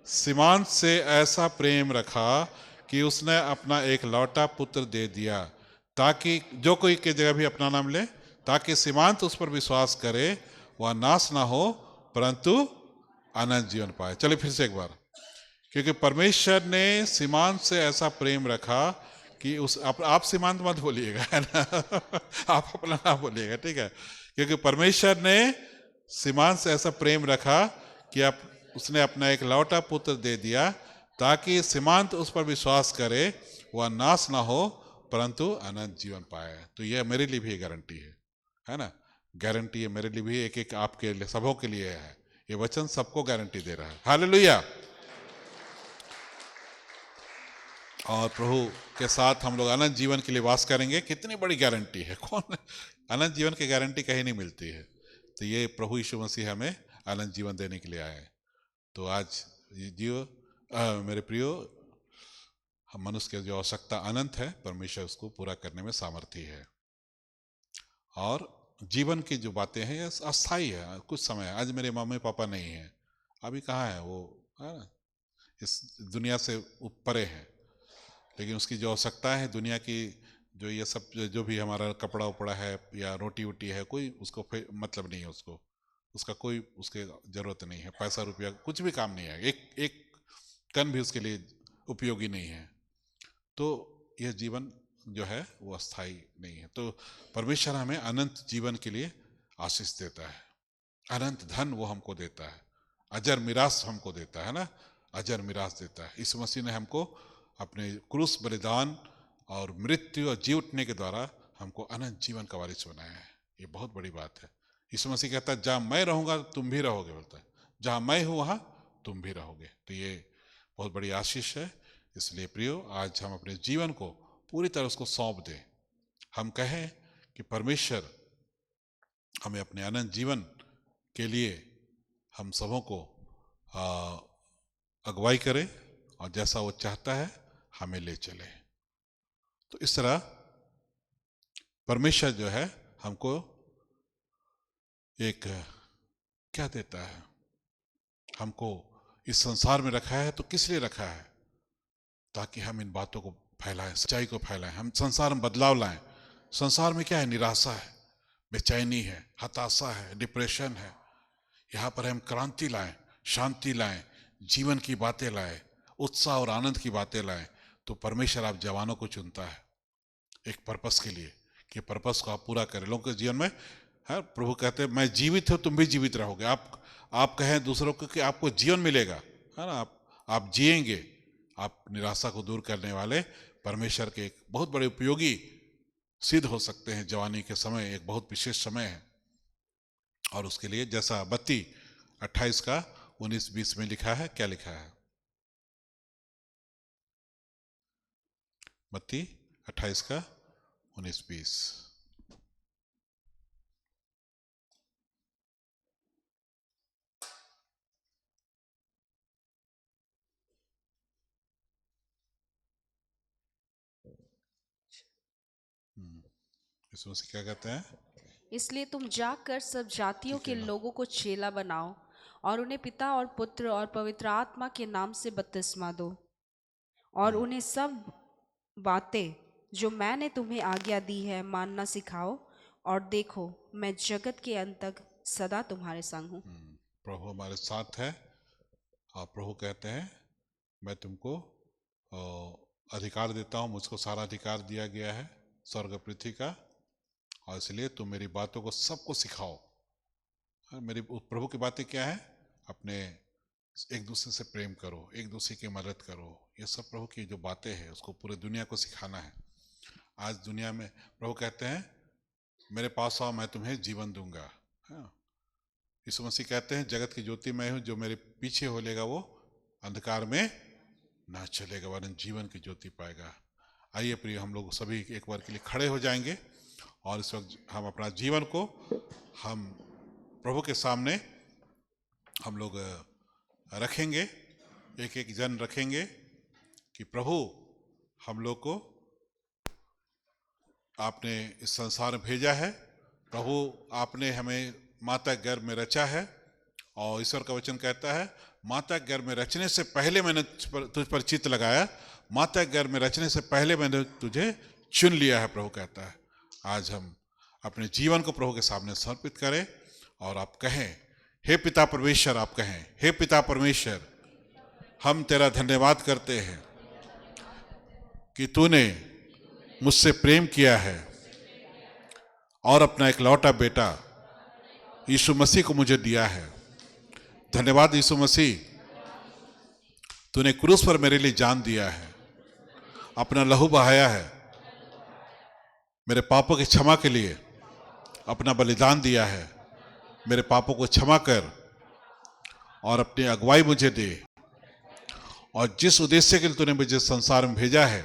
Speaker 1: सीमांत से ऐसा प्रेम रखा कि उसने अपना एक लौटा पुत्र दे दिया, ताकि जो कोई के जगह भी अपना नाम ले, ताकि सीमांत उस पर विश्वास करे, वह नाश ना हो परंतु अनंत जीवन पाए। चलिए फिर से एक बार। क्योंकि परमेश्वर ने सीमांत से ऐसा प्रेम रखा कि उस आप सीमांत मत बोलिएगा, है ना आप अपना नाम बोलिएगा, ठीक है? क्योंकि परमेश्वर ने सीमांत से ऐसा प्रेम रखा कि आप उसने अपना एक लौटा पुत्र दे दिया, ताकि सीमांत उस पर विश्वास करे, वह नाश ना हो परंतु अनंत जीवन पाए। तो यह मेरे लिए भी गारंटी है ना? गारंटी है मेरे लिए भी, एक एक आपके लिए, सबों के लिए है। ये वचन सबको गारंटी दे रहा है। हालेलुया। और प्रभु के साथ हम लोग अनंत जीवन के लिए वास करेंगे। कितनी बड़ी गारंटी है! कौन अनंत जीवन की गारंटी कहीं नहीं मिलती है। तो ये प्रभु यीशु मसीह हमें अनंत जीवन देने के लिए आए। तो आज जीव मेरे प्रियो, हम मनुष्य की जो आवश्यकता अनंत है, परमेश्वर उसको पूरा करने में सामर्थ्य है। और जीवन की जो बातें हैं ये अस्थाई है, कुछ समय। आज मेरे मम्मी पापा नहीं है, अभी कहाँ है वो, है ना? इस दुनिया से परे है, लेकिन उसकी जो आवश्यकता है दुनिया की, जो ये सब जो भी हमारा कपड़ा उपड़ा है या रोटी वोटी है, कोई उसको मतलब नहीं है, उसको उसका कोई उसके जरूरत नहीं है। पैसा रुपया कुछ भी काम नहीं है, एक एक कण भी उसके लिए उपयोगी नहीं है। तो यह जीवन जो है वो अस्थाई नहीं है। तो परमेश्वर हमें अनंत जीवन के लिए आशीष देता है, अनंत धन वो हमको देता है, अजर मिरास हमको देता है ना, अजर मिरास देता है। इस मसीह ने हमको अपने क्रूस बलिदान और मृत्यु और जी उठने के द्वारा हमको अनंत जीवन का वारिस बनाया है। ये बहुत बड़ी बात है। इस मसीह कहता है जहां मैं रहूंगा तुम भी रहोगे, बोलता है जहां मैं हूं वहां तुम भी रहोगे। तो ये बहुत बड़ी आशीष है। इसलिए प्रियो, आज हम अपने जीवन को पूरी तरह उसको सौंप दें। हम कहें कि परमेश्वर हमें अपने अनंत जीवन के लिए हम सबों को अगुवाई करे और जैसा वो चाहता है हमें ले चले। तो इस तरह परमेश्वर जो है हमको एक क्या देता है, हमको इस संसार में रखा है। तो किस लिए रखा है? ताकि हम इन बातों को फैलाएं, सच्चाई को फैलाएं, हम संसार में बदलाव लाएं। संसार में क्या है? निराशा है, बेचैनी है, हताशा है, डिप्रेशन है। यहाँ पर हम क्रांति लाएं, शांति लाएं, जीवन की बातें लाएं, उत्साह और आनंद की बातें लाएं। तो परमेश्वर आप जवानों को चुनता है एक पर्पस के लिए, कि पर्पस को आप पूरा करें लोगों के जीवन में। है प्रभु कहते हैं मैं जीवित हूं, तुम भी जीवित रहोगे। आप कहें दूसरों को कि आपको जीवन मिलेगा, है ना, आप जिएंगे। आप निराशा को दूर करने वाले परमेश्वर के एक बहुत बड़े उपयोगी सिद्ध हो सकते हैं। जवानी के समय एक बहुत विशेष समय है, और उसके लिए जैसा बत्ती 28 का 19-20 में लिखा है, क्या लिखा है? बत्ती 28 का 19-20। इसमें से क्या कहते हैं?
Speaker 2: इसलिए तुम जाकर सब जातियों
Speaker 1: ठीक
Speaker 2: के
Speaker 1: है ना?
Speaker 2: लोगों को चेला बनाओ और उन्हें पिता और पुत्र और पवित्र आत्मा के नाम से बपतिस्मा दो, और उन्हें सब बातें जो मैंने तुम्हें आज्ञा दी है मानना सिखाओ। और देखो, मैं जगत के अंत तक सदा तुम्हारे संग हूँ।
Speaker 1: प्रभु हमारे साथ है, और प्रभु कहते हैं मैं तुमको अधिकार देता हूँ, मुझको सारा अधिकार दिया गया है स्वर्ग पृथ्वी का, और इसलिए तुम मेरी बातों को सबको सिखाओ। मेरी प्रभु की बातें क्या है? अपने एक दूसरे से प्रेम करो, एक दूसरे की मदद करो, ये सब प्रभु की जो बातें हैं उसको पूरे दुनिया को सिखाना है। आज दुनिया में प्रभु कहते हैं मेरे पास आओ, मैं तुम्हें जीवन दूंगा। हाँ, यीशु मसीह कहते हैं जगत की ज्योति मैं हूँ, जो मेरे पीछे हो लेगा वो अंधकार में ना चलेगा वरन जीवन की ज्योति पाएगा। आइए प्रिय, हम लोग सभी एक बार के लिए खड़े हो जाएंगे और इस वक्त हम अपना जीवन को हम प्रभु के सामने हम लोग रखेंगे, एक एक जन रखेंगे कि प्रभु हम लोग को आपने इस संसार में भेजा है, प्रभु आपने हमें माता के गर्भ में रचा है, और ईश्वर का वचन कहता है माता के गर्भ में रचने से पहले मैंने तुझ पर चित्त लगाया, माता के गर्भ में रचने से पहले मैंने तुझे चुन लिया है, प्रभु कहता है। आज हम अपने जीवन को प्रभु के सामने समर्पित करें और आप कहें हे पिता परमेश्वर, आप कहें हे पिता परमेश्वर, हम तेरा धन्यवाद करते हैं कि तूने मुझसे प्रेम किया है और अपना एक लौटा बेटा यीशु मसीह को मुझे दिया है। धन्यवाद यीशु मसीह, तूने क्रूस पर मेरे लिए जान दिया है, अपना लहू बहाया है, मेरे पापों की क्षमा के लिए अपना बलिदान दिया है। मेरे पापों को क्षमा कर और अपनी अगुवाई मुझे दे, और जिस उद्देश्य के लिए तूने मुझे संसार में भेजा है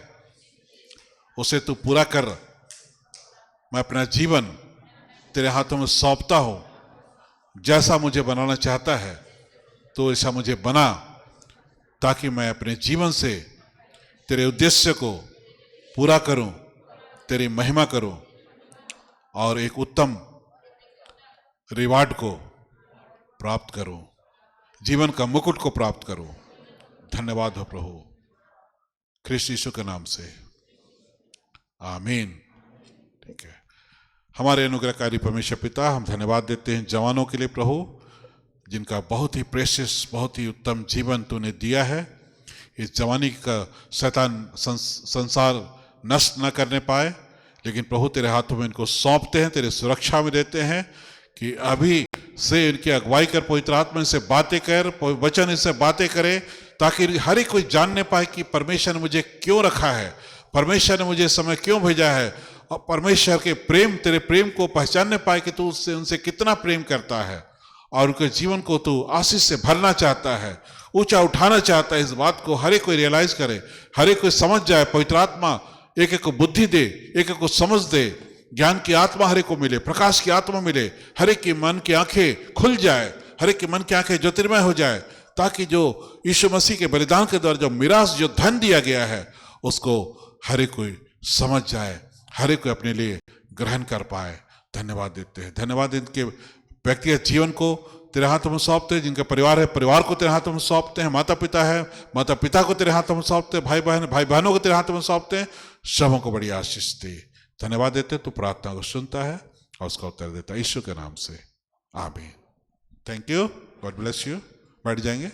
Speaker 1: उसे तू पूरा कर। मैं अपना जीवन तेरे हाथों में सौंपता हूं, जैसा मुझे बनाना चाहता है तो ऐसा मुझे बना, ताकि मैं अपने जीवन से तेरे उद्देश्य को पूरा करूं, तेरी महिमा करूं और एक उत्तम रिवार्ड को प्राप्त करूं, जीवन का मुकुट को प्राप्त करूं। धन्यवाद हो प्रभु, ख्रिस्त यीशु के नाम से, आमीन। ठीक है, हमारे अनुग्रहकारी परमेश्वर पिता, हम धन्यवाद देते हैं जवानों के लिए प्रभु, जिनका बहुत ही प्रेशियस, बहुत ही उत्तम जीवन तूने दिया है। इस जवानी का शैतान संसार नष्ट न करने पाए, लेकिन प्रभु तेरे हाथों में इनको सौंपते हैं, तेरे सुरक्षा में देते हैं कि अभी से इनकी अगुवाई कर, पवित्र आत्मा से बातें कर, वचन इनसे बातें करे, ताकि हर एक कोई जानने पाए कि परमेश्वर ने मुझे क्यों रखा है, परमेश्वर ने मुझे समय क्यों भेजा है, और परमेश्वर के प्रेम, तेरे प्रेम को पहचानने पाए कि तू उससे उनसे कितना प्रेम करता है और उनके जीवन को तू आशीष से भरना चाहता है, ऊंचा उठाना चाहता है। इस बात को हर एक कोई रियलाइज करे, हर एक कोई समझ जाए। पवित्र आत्मा एक एक को बुद्धि दे, एक एक को समझ दे, ज्ञान की आत्मा हर एक को मिले, प्रकाश की आत्मा मिले, हर एक की मन की आंखें खुल जाए, हर एक की मन की आंखें ज्योतिर्मय हो जाए, ताकि जो यीशु मसीह के बलिदान के द्वारा जो मिरास, जो धन दिया गया है, उसको हर एक कोई समझ जाए, हर एक कोई अपने लिए ग्रहण कर पाए। धन्यवाद देते हैं, धन्यवाद इनके व्यक्तिगत जीवन को तेरे हाथों में सौंपते हैं, जिनका परिवार है परिवार को तेरे हाथों में सौंपते हैं, माता पिता है माता पिता को तेरे हाथों में सौंपते हैं, भाई बहन भाई बहनों को तेरे हाथों में सौंपते हैं। सबों को बड़ी आशीष दे। धन्यवाद देते हैं, तू प्रार्थना को सुनता है और उसका उत्तर देता है, यीशु के नाम से, आमीन। Thank you, God bless you. बैठ जाएंगे।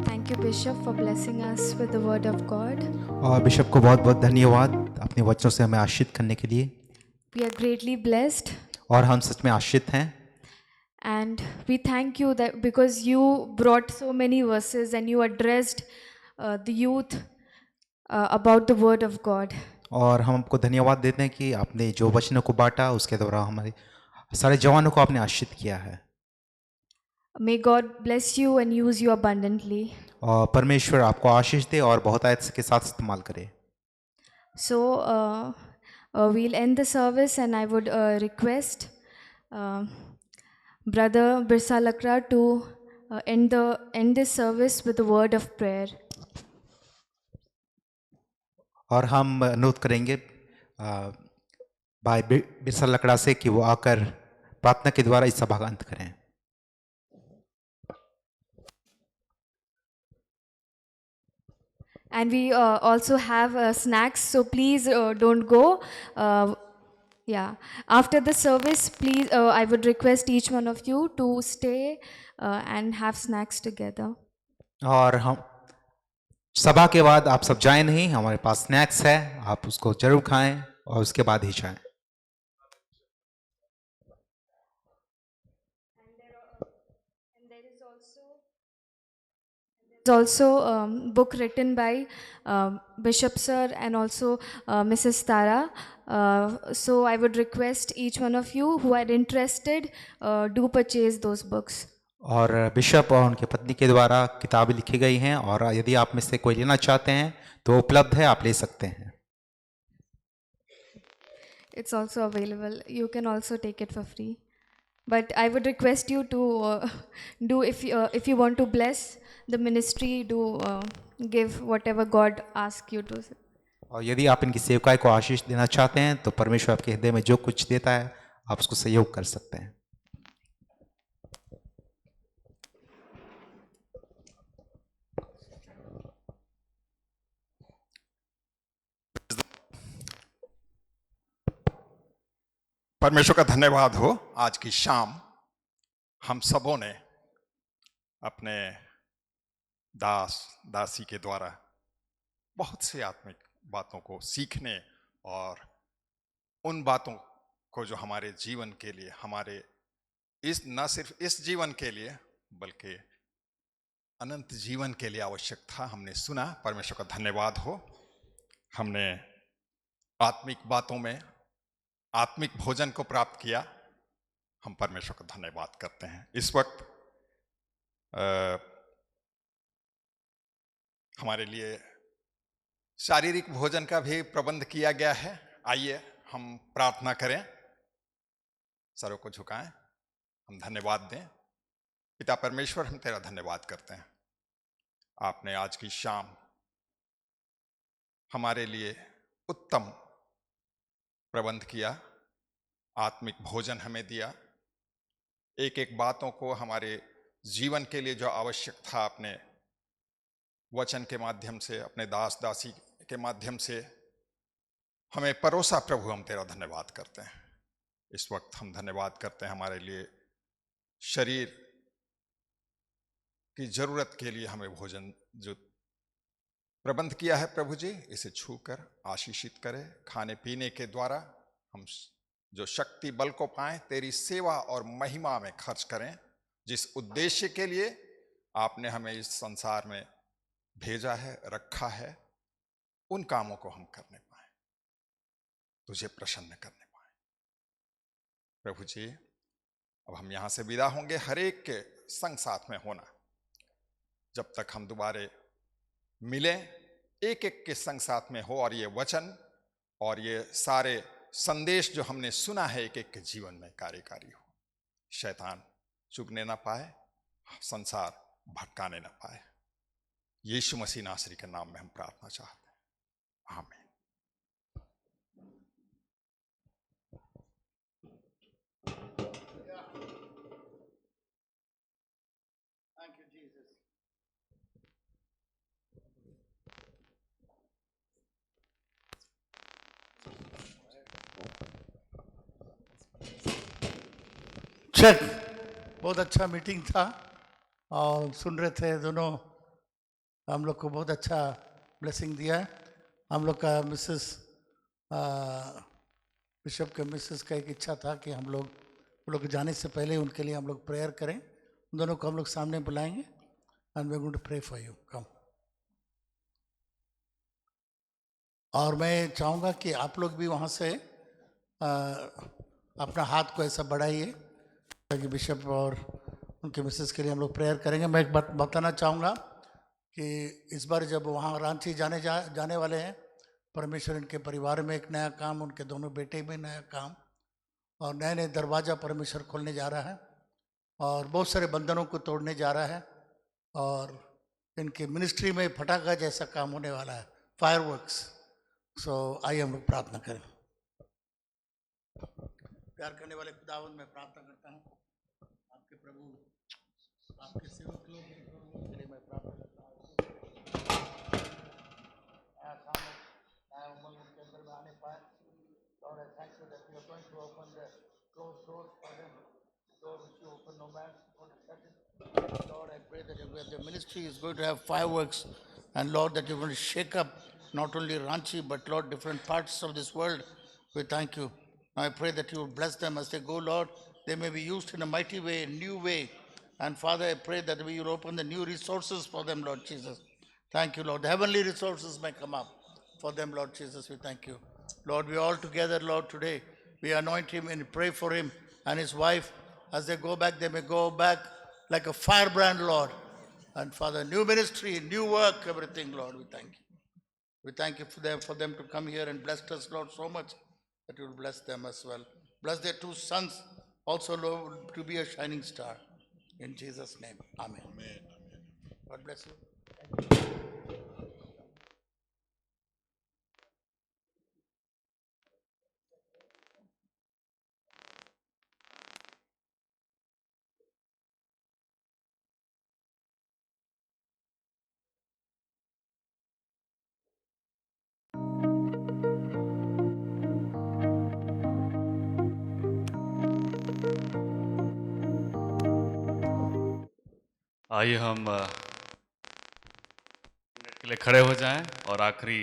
Speaker 3: Thank you, Bishop, for blessing us with the word of God.
Speaker 4: और बिशप को बहुत बहुत धन्यवाद अपने वचनों से हमें आशीष करने के लिए।
Speaker 3: We are greatly blessed,
Speaker 4: और हम सच में आशीष हैं,
Speaker 3: and we thank you that because you brought so many verses and you addressed the youth about the word of God.
Speaker 4: और हम आपको धन्यवाद देते हैं कि आपने जो वचनों को बांटा उसके द्वारा हमारे सारे जवानों को आपने आशीष किया है।
Speaker 3: May God bless you and use you abundantly.
Speaker 4: और परमेश्वर आपको आशीष दे और बहुत आयत के साथ इस्तेमाल करे।
Speaker 3: So we'll end the service, and I would request Brother Birsa Lakra to end this service with a word of prayer.
Speaker 4: और हम अनुरोध करेंगे भाई बिरसा लकड़ा से कि वो आकर प्रार्थना के द्वारा इस सभा का अंत करें।
Speaker 3: And we also have snacks, so please don't go. Yeah, after the service, please, I would request each one of you to stay and have snacks together.
Speaker 4: और हम सभा के बाद आप सब जाएं नहीं, हमारे पास स्नैक्स है, आप उसको जरूर खाएं और उसके बाद ही जाएं।
Speaker 3: There's also book written by Bishop Sir and also Mrs. Tara. So I would request each one of you who are interested, do purchase those books.
Speaker 4: और बिशप और उनके पत्नी के द्वारा किताबें लिखी गई हैं, और यदि आप में से कोई लेना चाहते हैं तो उपलब्ध है, आप ले सकते हैं।
Speaker 3: It's also available. You can also take it for free. But I would request you to do, if you want to bless the ministry, do give whatever God asks you to.
Speaker 4: और यदि आप इनकी सेवकाई को आशीष देना चाहते हैं तो परमेश्वर आपके हृदय में जो कुछ देता है आप उसको सहयोग कर सकते हैं।
Speaker 5: परमेश्वर का धन्यवाद हो। आज की शाम हम सबों ने अपने दास दासी के द्वारा बहुत से आत्मिक बातों को सीखने और उन बातों को जो हमारे जीवन के लिए, हमारे इस न सिर्फ इस जीवन के लिए बल्कि अनंत जीवन के लिए आवश्यक था, हमने सुना। परमेश्वर का धन्यवाद हो। हमने आत्मिक बातों में आत्मिक भोजन को प्राप्त किया। हम परमेश्वर का धन्यवाद करते हैं। इस वक्त हमारे लिए शारीरिक भोजन का भी प्रबंध किया गया है। आइए हम प्रार्थना करें, सरों को झुकाएं, हम धन्यवाद दें। पिता परमेश्वर, हम तेरा धन्यवाद करते हैं। आपने आज की शाम हमारे लिए उत्तम प्रबंध किया, आत्मिक भोजन हमें दिया। एक एक बातों को हमारे जीवन के लिए जो आवश्यक था, अपने वचन के माध्यम से, अपने दास दासी के माध्यम से हमें परोसा। प्रभु, हम तेरा धन्यवाद करते हैं। इस वक्त हम धन्यवाद करते हैं हमारे लिए शरीर की जरूरत के लिए हमें भोजन जो प्रबंध किया है, प्रभु जी इसे छूकर आशीषित करें। खाने पीने के द्वारा हम जो शक्ति बल को पाएं, तेरी सेवा और महिमा में खर्च करें। जिस उद्देश्य के लिए आपने हमें इस संसार में भेजा है, रखा है, उन कामों को हम करने पाए, तुझे प्रसन्न करने पाए। प्रभु जी, अब हम यहां से विदा होंगे। हर एक के संग साथ में होना, जब तक हम दोबारे मिले, एक एक के संग साथ में हो, और ये वचन और ये सारे संदेश जो हमने सुना है एक एक के जीवन में कार्यकारी हो। शैतान चुगने ना पाए, संसार भटकाने ना पाए। यीशु मसीह नासरी के नाम में हम प्रार्थना चाहते हैं, आमीन।
Speaker 6: चेक। बहुत अच्छा मीटिंग था और सुन रहे थे दोनों, हम लोग को बहुत अच्छा ब्लेसिंग दिया है। हम लोग का बिशप के मिसेस का एक इच्छा था कि हम लोग के जाने से पहले उनके लिए हम लोग प्रेयर करें। उन दोनों को हम लोग सामने बुलाएंगे and we are going to pray for you. Come. और मैं चाहूँगा कि आप लोग भी वहाँ से अपना हाथ को ऐसा बढ़ाइए ताकि बिशप और उनके मिसेस के लिए हम लोग प्रेयर करेंगे। मैं एक बात बताना चाहूँगा कि इस बार जब वहाँ रांची जाने वाले हैं, परमेश्वर इनके परिवार में एक नया काम, उनके दोनों बेटे में नया काम और नए नए दरवाज़ा परमेश्वर खोलने जा रहा है और बहुत सारे बंधनों को तोड़ने जा रहा है। और इनके मिनिस्ट्री में फटाका जैसा काम होने वाला है, फायरवर्क्स। सो आइए हम लोग प्रार्थना करें। प्यार करने वाले खुदावंद, मैं प्रार्थना करता हूँ आपके प्रभु, आपके सेवक लोग के लिए मैं प्रार्थना करता हूँ। going to open the closed doors for them. Door which you open, no man is going to shut it. Lord, I pray that the ministry is going to have fireworks, and Lord, that you're going to shake up not only Ranchi, but Lord, different parts of this world. We thank you. Now I pray that you will bless them as they go, Lord. They may be used in a mighty way, a new way. And Father, I pray that we will open the new resources for them, Lord Jesus. Thank you, Lord. The heavenly resources may come up for them, Lord Jesus. We thank you. Lord, we all together, Lord, today, we anoint him and pray for him and his wife. As they go back, they may go back like a firebrand, Lord. And Father, new ministry, new work, everything, Lord, we thank you. We thank you for them to come here and bless us, Lord, so much that you will bless them as well. Bless their two sons also, Lord, to be a shining star. In Jesus' name, amen. God bless you.
Speaker 7: आइए हम minute के लिए खड़े हो जाएं और आखिरी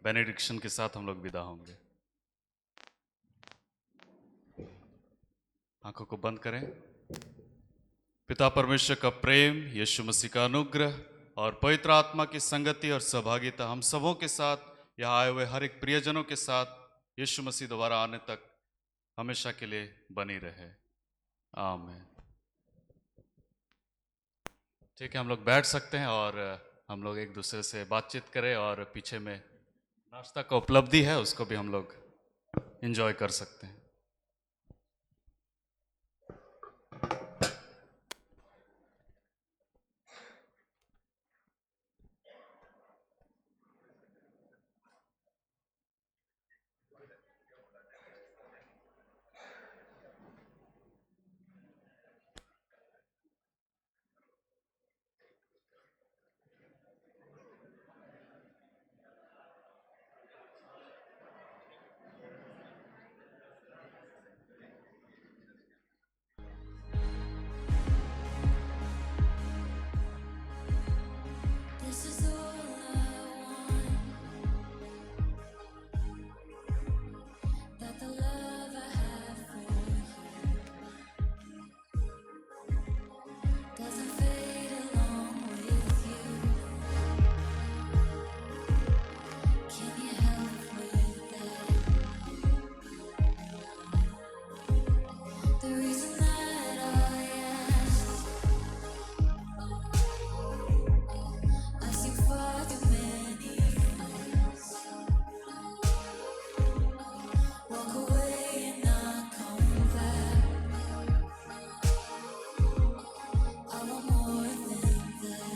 Speaker 7: benediction के साथ हम लोग विदा होंगे। आंखों को बंद करें। पिता परमेश्वर का प्रेम, यीशु मसीह का अनुग्रह और पवित्र आत्मा की संगति और सहभागिता हम सबों के साथ, यहाँ आए हुए हर एक प्रियजनों के साथ यीशु मसीह दोबारा आने तक हमेशा के लिए बनी रहे। आमीन। ठीक है, हम लोग बैठ सकते हैं और हम लोग एक दूसरे से बातचीत करें और पीछे में नाश्ता का उपलब्धि है, उसको भी हम लोग एंजॉय कर सकते हैं।
Speaker 8: This is all I want. That the love I have for you doesn't fade along with you. Can you help with that? The reason that I ask, I've seen far too many friends walk away and not come back. I want more than that.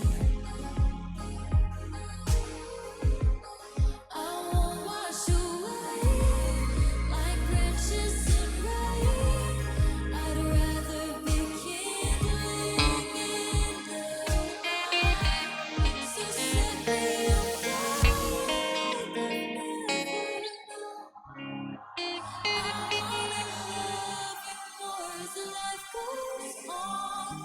Speaker 8: I won't wash away like branches in rain. I'd rather be kindling in the so set me on fire like I've never known. I wanna love you more as life goes on.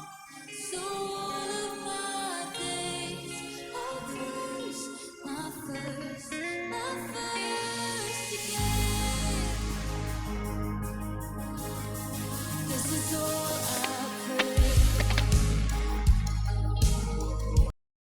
Speaker 8: So all of my days, I'll place my first again. This is all